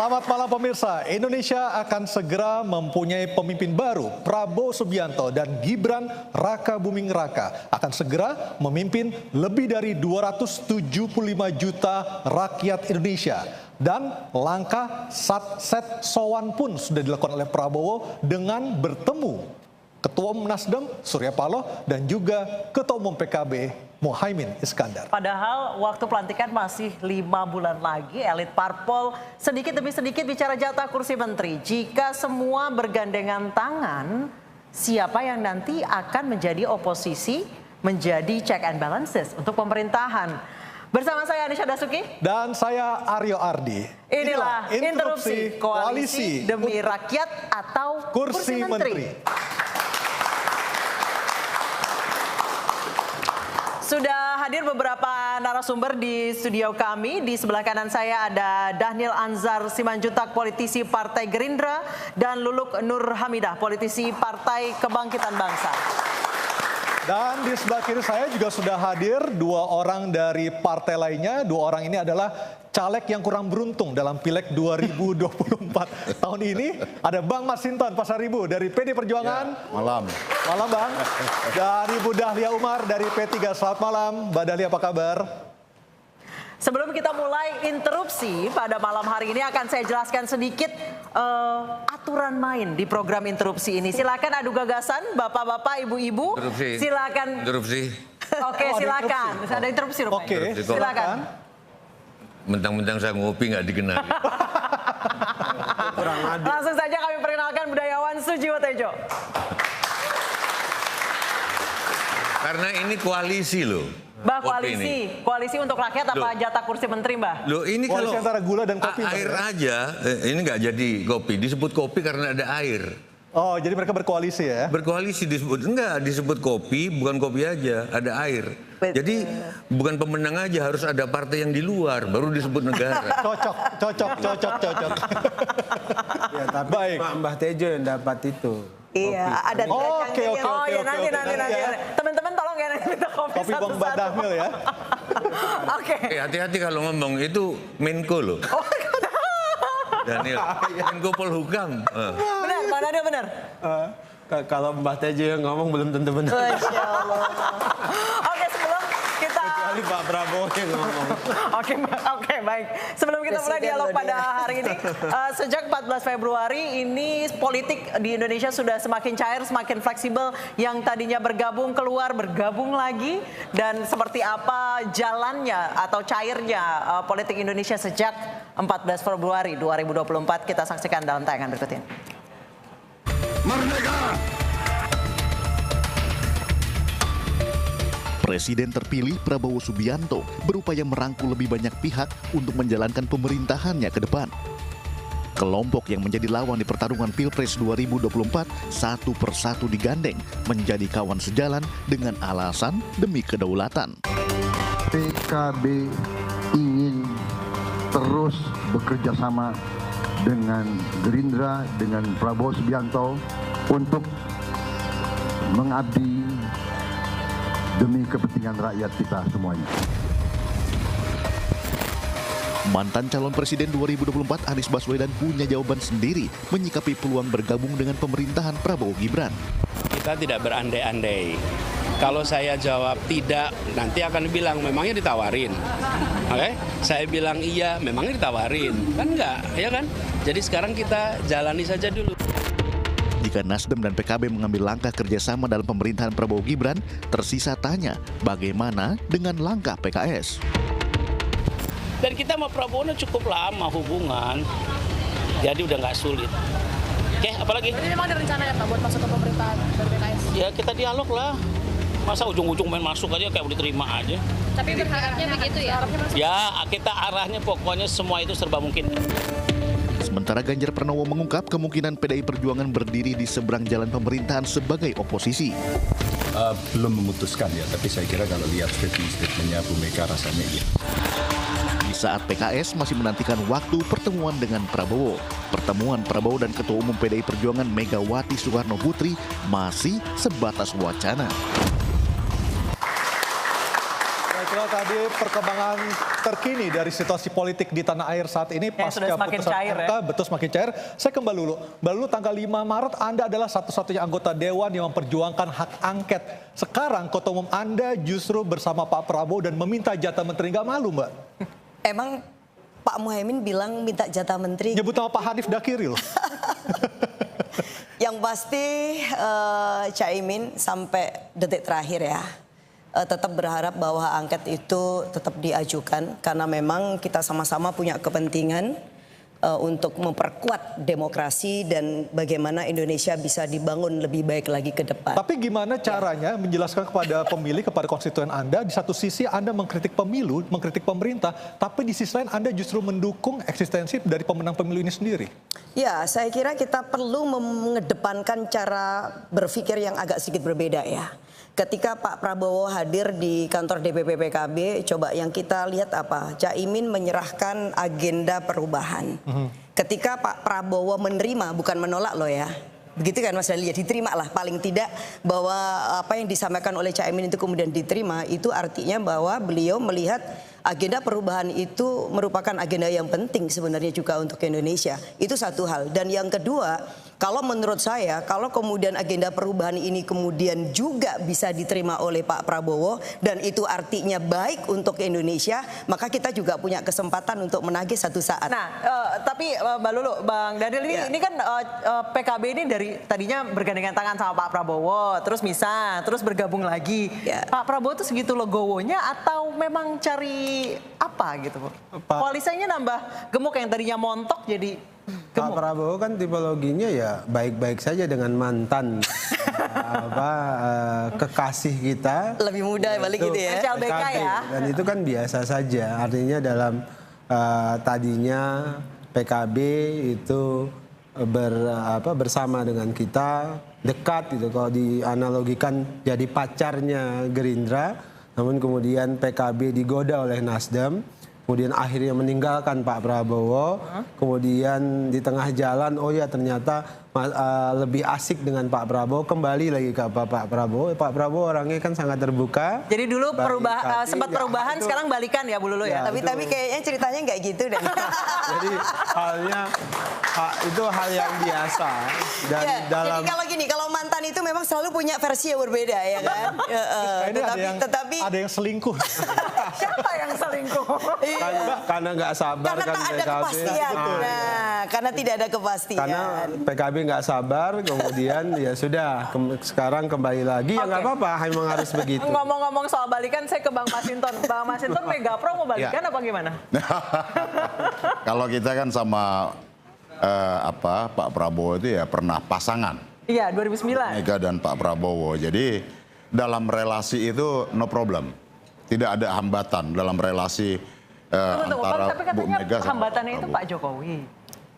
Selamat malam pemirsa, Indonesia akan segera mempunyai pemimpin baru. Prabowo Subianto dan Gibran Raka Buming Raka akan segera memimpin lebih dari 275 juta rakyat Indonesia. Dan langkah set sowan pun sudah dilakukan oleh Prabowo dengan bertemu Ketua Umum Nasdem Surya Paloh dan juga Ketua Umum PKB Muhaimin Iskandar. Padahal waktu pelantikan masih 5 bulan lagi, elit parpol sedikit demi sedikit bicara jatah kursi menteri. Jika semua bergandengan tangan, siapa yang nanti akan menjadi oposisi, menjadi check and balances untuk pemerintahan? Bersama saya Anisha Dasuki. Dan saya Aryo Ardi. Inilah interupsi koalisi demi rakyat atau kursi menteri. Sudah hadir beberapa narasumber di studio kami. Di sebelah kanan saya ada Dhanil Anzar Simanjuntak, politisi Partai Gerindra, dan Luluk Nur Hamidah, politisi Partai Kebangkitan Bangsa. Dan di sebelah kiri saya juga sudah hadir dua orang dari partai lainnya. Dua orang ini adalah caleg yang kurang beruntung dalam Pileg 2024 tahun ini. Ada Bang Masinton Pasaribu dari PD Perjuangan. Ya, malam. Malam Bang. Dan Ibu Dahlia Umar dari P3. Selamat malam. Mbak Dahlia, apa kabar? Sebelum kita mulai interupsi pada malam hari ini akan saya jelaskan sedikit aturan main di program interupsi ini. Silakan adu gagasan, bapak-bapak, ibu-ibu. Silakan. Interupsi. Oke, silakan. Ada interupsi rupanya. Oke, silakan. Mentang-mentang saya ngopi nggak dikenal. Langsung saja kami perkenalkan budayawan Sujiwo Tejo. Karena ini koalisi loh. Mbak, koalisi untuk rakyat apa jatah kursi menteri, Mbak? Loh, ini koalisi kalau antara gula dan kopi. air aja, ini nggak jadi kopi. Disebut kopi karena ada air. Oh, jadi mereka berkoalisi ya? Berkoalisi disebut kopi, bukan kopi aja, ada air. Jadi bukan pemenang aja, harus ada partai yang di luar, baru disebut negara. Cocok. Ya, tapi Baik. Mbah Tejo yang dapat itu. Iya, ada Oke. nanti. Teman-teman tolong ya nanti minta kopi Kopi Bang Dhanil ya. Oke. Hati-hati kalau ngomong, itu Menko loh. Daniel, Menko Polhukam. Benar, Pak Daniel benar. Kalau Mbah Tejo yang ngomong belum tentu benar. Masya Allah. Oke, sebelum kita... Kecuali Pak Prabowo yang ngomong. Oke, baik. Sebelum kita mulai dialog pada hari ini, sejak 14 Februari ini politik di Indonesia sudah semakin cair, semakin fleksibel. Yang tadinya bergabung keluar, bergabung lagi. Dan seperti apa jalannya atau cairnya politik Indonesia sejak 14 Februari 2024, kita saksikan dalam tayangan berikut ini. Merdeka! Presiden terpilih Prabowo Subianto berupaya merangkul lebih banyak pihak untuk menjalankan pemerintahannya ke depan. Kelompok yang menjadi lawan di pertarungan Pilpres 2024 satu persatu digandeng menjadi kawan sejalan dengan alasan demi kedaulatan. PKB ingin terus bekerja sama dengan Gerindra, dengan Prabowo Subianto untuk mengabdi demi kepentingan rakyat kita semuanya. Mantan calon presiden 2024 Anies Baswedan punya jawaban sendiri menyikapi peluang bergabung dengan pemerintahan Prabowo Gibran. Kita tidak berandai-andai. Kalau saya jawab tidak, nanti akan bilang memangnya ditawarin. Oke? Saya bilang iya, memangnya ditawarin. Kan enggak, ya kan? Jadi sekarang kita jalani saja dulu. Jika Nasdem dan PKB mengambil langkah kerjasama dalam pemerintahan Prabowo Gibran, tersisa tanya bagaimana dengan langkah PKS. Dan kita sama Prabowo cukup lama hubungan, jadi udah nggak sulit. Oke, apalagi? Jadi memang ada rencana ya Pak buat masuk ke pemerintahan dari PKS? Ya kita dialog lah. Masa ujung-ujung main masuk aja kayak udah terima aja. Tapi berharapnya begitu ya? Ya kita arahnya pokoknya semua itu serba mungkin. Sementara Ganjar Pranowo mengungkap kemungkinan PDI Perjuangan berdiri di seberang jalan pemerintahan sebagai oposisi. Belum memutuskan ya, tapi saya kira kalau lihat statement-statementnya Bu Mega rasanya iya. Di saat PKS masih menantikan waktu pertemuan dengan Prabowo. Pertemuan Prabowo dan Ketua Umum PDI Perjuangan Megawati Soekarno Putri masih sebatas wacana. Itulah tadi perkembangan terkini dari situasi politik di tanah air saat ini pasca sudah semakin putusan cair, MK, betul semakin cair. Saya ke Mbak Lulu. Mbak Lulu, tanggal 5 Maret Anda adalah satu-satunya anggota Dewan yang memperjuangkan hak angket. Sekarang Ketua Umum Anda justru bersama Pak Prabowo dan meminta jatah menteri. Nggak malu, Mbak? Emang Pak Muhaimin bilang minta jatah menteri? Nyebut nama Pak Hanif Dakiri loh. Yang pasti Caimin sampai detik terakhir ya tetap berharap bahwa angket itu tetap diajukan karena memang kita sama-sama punya kepentingan untuk memperkuat demokrasi dan bagaimana Indonesia bisa dibangun lebih baik lagi ke depan. Tapi gimana caranya menjelaskan kepada pemilih, kepada konstituen Anda, di satu sisi Anda mengkritik pemilu, mengkritik pemerintah, tapi di sisi lain Anda justru mendukung eksistensi dari pemenang pemilu ini sendiri? Ya, saya kira kita perlu mengedepankan cara berpikir yang agak sedikit berbeda ya. Ketika Pak Prabowo hadir di kantor DPP PKB, coba yang kita lihat apa? Caimin menyerahkan agenda perubahan. Ketika Pak Prabowo menerima, bukan menolak loh ya. Begitu kan Mas Dali, ya diterima lah paling tidak bahwa apa yang disampaikan oleh Caimin itu kemudian diterima, itu artinya bahwa beliau melihat agenda perubahan itu merupakan agenda yang penting sebenarnya juga untuk Indonesia. Itu satu hal. Dan yang kedua, kalau menurut saya, kalau kemudian agenda perubahan ini kemudian juga bisa diterima oleh Pak Prabowo dan itu artinya baik untuk Indonesia, maka kita juga punya kesempatan untuk menagih satu saat. Nah, tapi Mbak Lulu, Bang Daniel ini kan PKB ini dari tadinya bergandengan tangan sama Pak Prabowo, terus misah, terus bergabung lagi. Pak Prabowo itu segitu legowonya atau memang cari apa gitu, Bu? Koalisinya nambah gemuk, yang tadinya montok jadi gemuk. Pak Prabowo kan tipologinya ya baik-baik saja dengan mantan kekasih kita. Lebih muda balik gitu ya. SLBK ya. Dan itu kan biasa saja. Artinya dalam tadinya PKB itu bersama dengan kita, dekat gitu. Kalau dianalogikan jadi pacarnya Gerindra, namun kemudian PKB digoda oleh Nasdem. Kemudian akhirnya meninggalkan Pak Prabowo, kemudian di tengah jalan, oh ya ternyata lebih asik dengan Pak Prabowo, kembali lagi ke Pak Prabowo. Pak Prabowo orangnya kan sangat terbuka. Jadi dulu sempat perubahan, sekarang balikan ya Bu Lulu ya? Tapi kayaknya ceritanya nggak gitu deh. Jadi itu hal yang biasa. Dan ya, dalam... Jadi kalau gini, kalau mantan itu memang selalu punya versi yang berbeda ya kan? Tetapi ada yang selingkuh. Siapa yang selingkuh? Karena nggak sabar karena kan tak ada kepastian. Karena tidak ada kepastian. Karena PKB nggak sabar, kemudian ya sudah sekarang kembali lagi. Ya nggak apa-apa, memang harus begitu. Ngomong-ngomong soal balikan, saya ke Bang Masinton. Bang Masinton, Megapro mau balikan apa gimana? Kalau kita kan sama Pak Prabowo itu ya pernah pasangan. Iya, 2009. Mega dan Pak Prabowo. Jadi dalam relasi itu no problem. Tidak ada hambatan dalam relasi antara tapi katanya Bu Mega sama hambatannya Pak itu Pak Jokowi.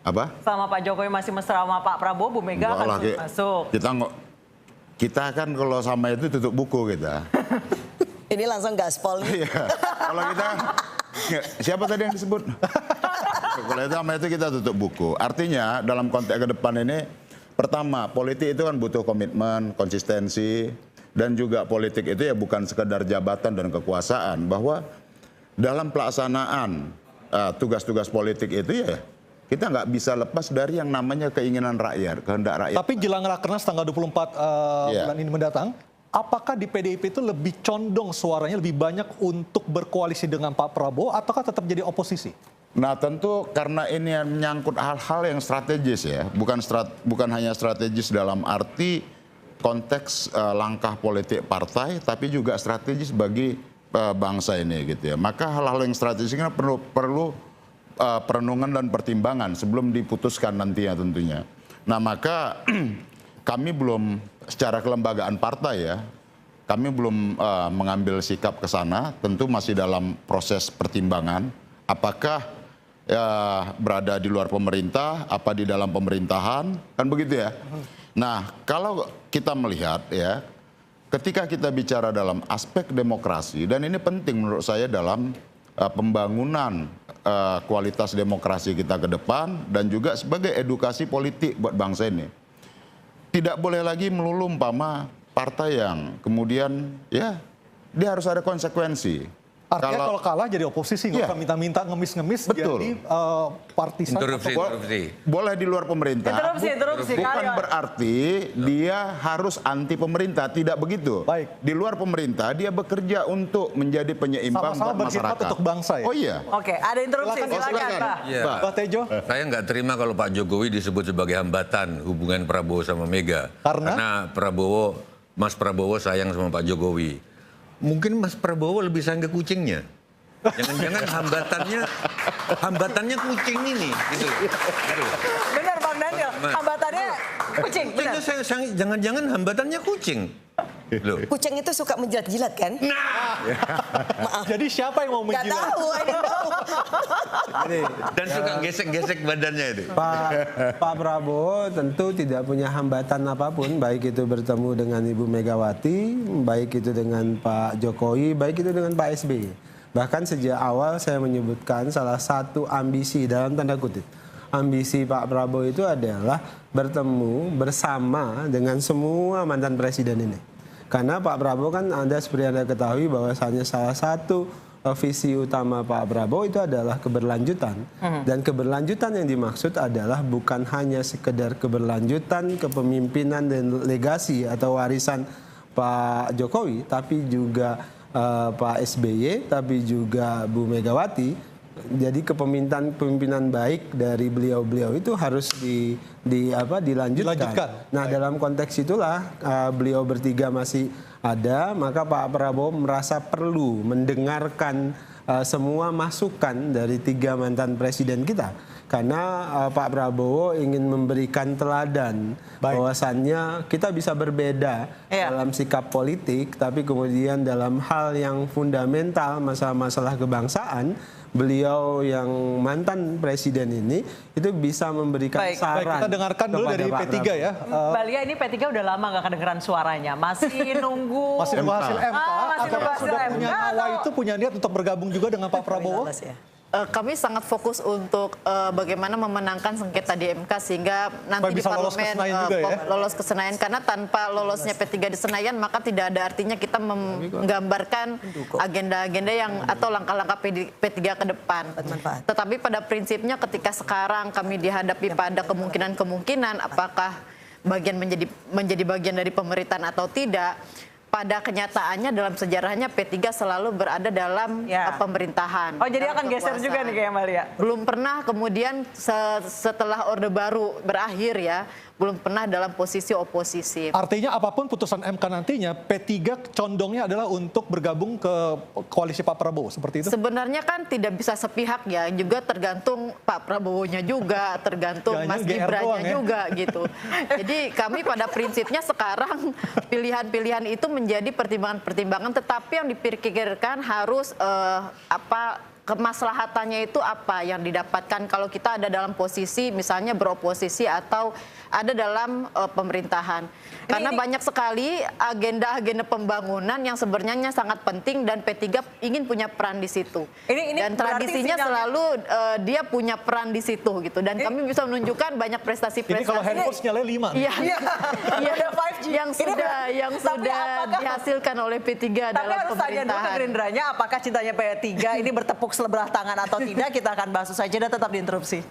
Apa? Selama Pak Jokowi masih mesra sama Pak Prabowo, Bu Mega akan masuk. Kita kan kalau sama itu tutup buku kita. Ini langsung gaspol. Kalau kita, siapa tadi yang disebut? Kalau itu sama itu kita tutup buku. Artinya dalam konteks ke depan ini, pertama politik itu kan butuh komitmen, konsistensi, dan juga politik itu ya bukan sekedar jabatan dan kekuasaan. Bahwa dalam pelaksanaan tugas-tugas politik itu ya kita nggak bisa lepas dari yang namanya keinginan rakyat, kehendak rakyat. Tapi jelang Rakernas tanggal 24 bulan ini mendatang, apakah di PDIP itu lebih condong suaranya lebih banyak untuk berkoalisi dengan Pak Prabowo ataukah tetap jadi oposisi? Nah tentu karena ini menyangkut hal-hal yang strategis ya, bukan hanya strategis dalam arti konteks langkah politik partai, tapi juga strategis bagi bangsa ini gitu ya. Maka hal-hal yang strategis ini perlu perenungan dan pertimbangan sebelum diputuskan nantinya tentunya. Nah maka kami belum secara kelembagaan partai ya, kami belum mengambil sikap ke sana. Tentu masih dalam proses pertimbangan. Apakah berada di luar pemerintah, apa di dalam pemerintahan, kan begitu ya. Nah kalau kita melihat ya, ketika kita bicara dalam aspek demokrasi, dan ini penting menurut saya dalam pembangunan kualitas demokrasi kita ke depan dan juga sebagai edukasi politik buat bangsa ini. Tidak boleh lagi melulu umpama partai yang kemudian ya dia harus ada konsekuensi. Artinya kalau kalah jadi oposisi, nggak usah minta-minta ngemis-ngemis jadi partisan. Interupsi. Boleh di luar pemerintah. Interupsi. Bukan berarti dia harus anti pemerintah, tidak begitu. Baik. Di luar pemerintah dia bekerja untuk menjadi penyeimbang Sama-sama buat masyarakat. berkhidmat untuk bangsa ya. Oh iya. Oke, ada interupsi. Silakan, Pak. Pak Tejo. Saya nggak terima kalau Pak Jokowi disebut sebagai hambatan hubungan Prabowo sama Mega. Karena Mas Prabowo sayang sama Pak Jokowi. Mungkin Mas Prabowo lebih sayang ke kucingnya. Jangan-jangan hambatannya kucing ini, gitu. Benar Bang Daniel, hambatannya kucing. Benar. Jangan-jangan hambatannya kucing. Loh. Kucing itu suka menjilat-jilat kan? Nah, maaf. Jadi siapa yang mau menjilat? Gak tahu, I don't know. Dan suka gesek-gesek badannya itu. Pak Prabowo tentu tidak punya hambatan apapun, baik itu bertemu dengan Ibu Megawati, baik itu dengan Pak Jokowi, baik itu dengan Pak SBY. Bahkan sejak awal saya menyebutkan salah satu ambisi dalam tanda kutip. Ambisi Pak Prabowo itu adalah bertemu bersama dengan semua mantan presiden ini. Karena Pak Prabowo kan seperti Anda ketahui bahwasannya salah satu visi utama Pak Prabowo itu adalah keberlanjutan. Dan keberlanjutan yang dimaksud adalah bukan hanya sekedar keberlanjutan kepemimpinan dan legasi atau warisan Pak Jokowi, tapi juga Pak SBY, tapi juga Bu Megawati. Jadi kepemimpinan baik dari beliau-beliau itu harus dilanjutkan. Nah, dalam konteks itulah beliau bertiga masih ada, maka Pak Prabowo merasa perlu mendengarkan semua masukan dari tiga mantan presiden kita. Karena Pak Prabowo ingin memberikan teladan bahwasannya kita bisa berbeda dalam sikap politik, tapi kemudian dalam hal yang fundamental, masalah-masalah kebangsaan, beliau yang mantan presiden ini itu bisa memberikan saran. Baik, kita dengarkan dulu dari P3 ya. Mbak Lia, ini P3 udah lama nggak kedengeran suaranya. Masih nunggu. Masih nunggu hasil MK. Masih nunggu hasil Sudah MK. punya nawa itu, punya niat untuk bergabung juga dengan Pak Prabowo? Kami sangat fokus untuk bagaimana memenangkan sengketa di MK sehingga nanti di parlemen lolos ke Senayan. Karena tanpa lolosnya P3 di Senayan maka tidak ada artinya kita menggambarkan agenda-agenda yang atau langkah-langkah P3 ke depan. Tetapi pada prinsipnya ketika sekarang kami dihadapi pada kemungkinan-kemungkinan apakah menjadi bagian dari pemerintahan atau tidak. Pada kenyataannya dalam sejarahnya P3 selalu berada dalam pemerintahan. Oh, jadi akan geser juga nih kayak Mbak Lia? Belum pernah kemudian setelah Orde Baru berakhir ya, belum pernah dalam posisi oposisi. Artinya apapun putusan MK nantinya, P3 condongnya adalah untuk bergabung ke koalisi Pak Prabowo, seperti itu? Sebenarnya kan tidak bisa sepihak ya, juga tergantung Pak Prabowo-nya juga, tergantung Mas Gibran-nya juga gitu. Jadi kami pada prinsipnya sekarang pilihan-pilihan itu menjadi pertimbangan-pertimbangan, tetapi yang dipikirkan harus kemaslahatannya itu apa yang didapatkan kalau kita ada dalam posisi misalnya beroposisi atau ada dalam pemerintahan. Karena banyak sekali agenda-agenda pembangunan yang sebenarnya sangat penting dan P3 ingin punya peran di situ. Dan tradisinya selalu dia punya peran di situ gitu. Dan kami bisa menunjukkan banyak prestasi-prestasi. Ini kalau handphone sinyalnya 5. Iya. yang sudah dihasilkan oleh P3 dalam pemerintahan. Tapi harus tanya dulu ke Gerindranya apakah cintanya P3 ini bertepuk sebelah tangan atau tidak. Kita akan bahas usai jeda, tetap di Interupsi.